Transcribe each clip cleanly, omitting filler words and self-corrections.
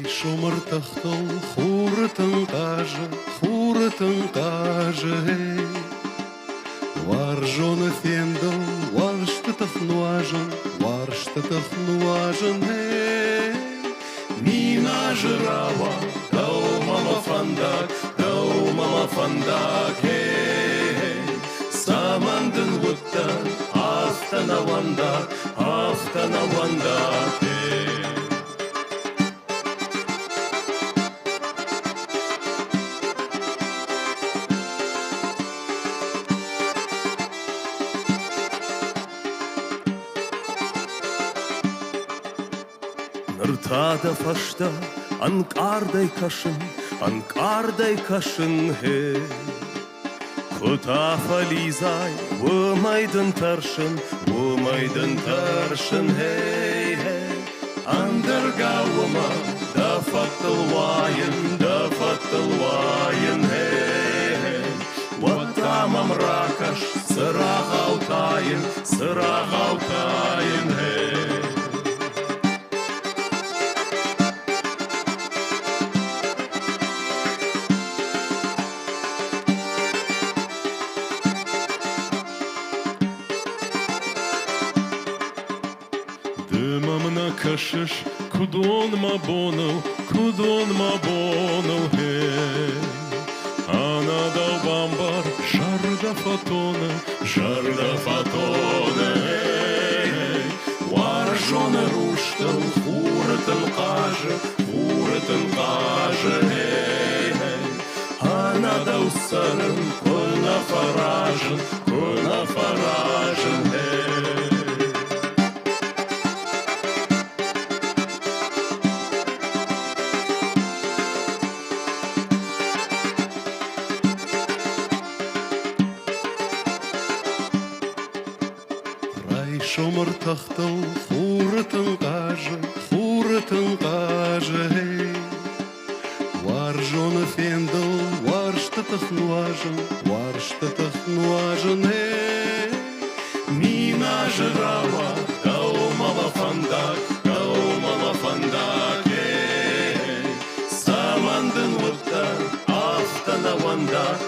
Шумыр тахтыл хуртын каже, Варжоны фендл, варштытых нуажын, Мина жирава, дау мама фандак, Самандын вуттан, автана вандак, Ныртада фашта анкардай кашын, Кута фализай, вымайдын таршын, Андыргауыма, да фаттыл вайын, Ваттамам ракаш, сырағаутайын, Дымамна кашыш, кудон ма боныл, Анадау бамбар, жарда фатоны, Варжоны руштыл, хурытын каже, Анадау сырын, кына фаражын, Шумыр тахтыл хурытын каже, Варжоны фендл, варштытых нуажын, Мина жирава, дау мама фандак, Самандын вуттан, автана вандак,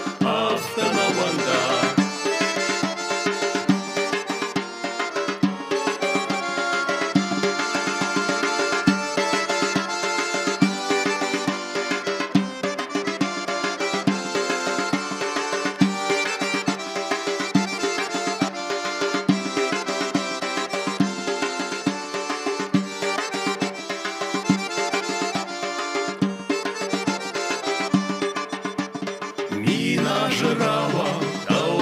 Жирава, дау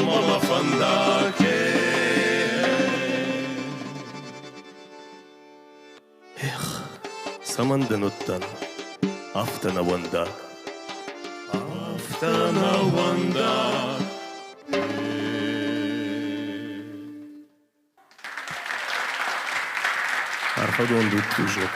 мама фандак, Эх, самандын уттан, автана вандак, Арфадон дутты жоқ.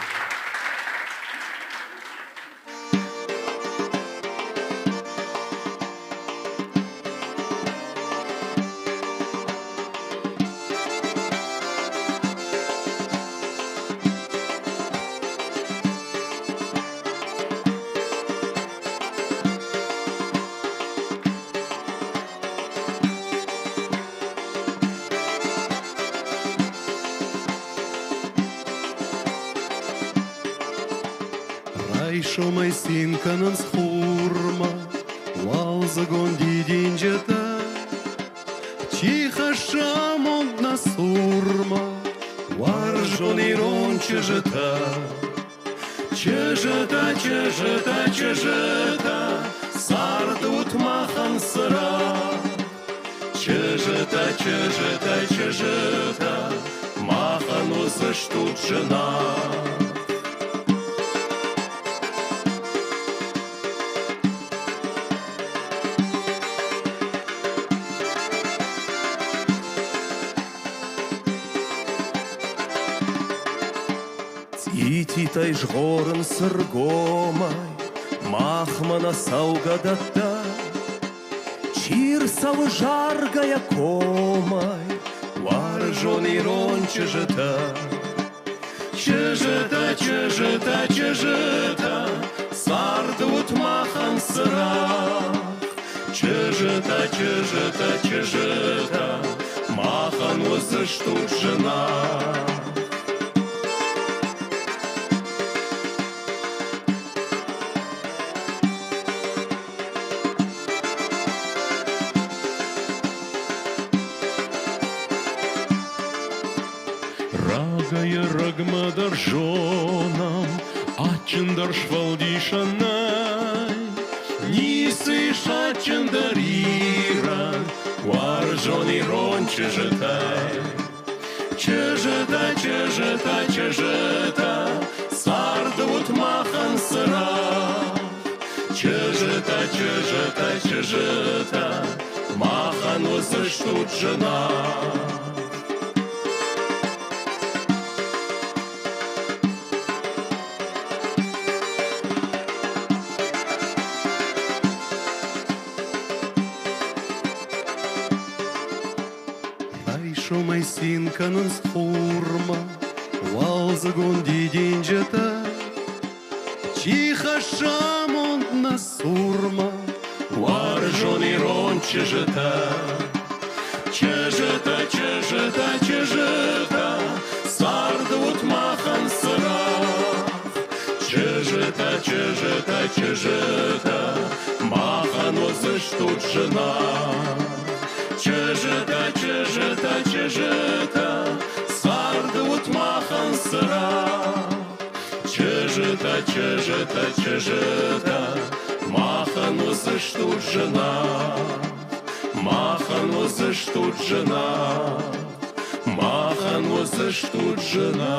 Шумай синканын схурма, Валзагон дидин жета, Чихаша модна сурма, Варжон ирон чыжета, Сарды утмахан сыра, Чыжета, Махан узыш тут жена. Ититай жғорын сыргомай, Махмана саугадатта, Чир савы жаргая комай, Варжон ирон чыжыта, чежета, сардут махан сырах. Чежета, махан возыштут жена. Рагая рагмадар жонам, ачындар швалдишанай. Нисы шачындар иран, вар жони рон чежетай. Чежета, сардут махан сырах. Чежета, махан возыштут жена. Шумай синканын схурма, валзагун дидин жета. Чиха шамон на сурма, варжони рон чежета. Чежета, сардут махан сырах. Чежета, махан возыштут жена. Чежета, сардут махан сырах. Чежета, махан возыштут жена. Махан возыштут жена.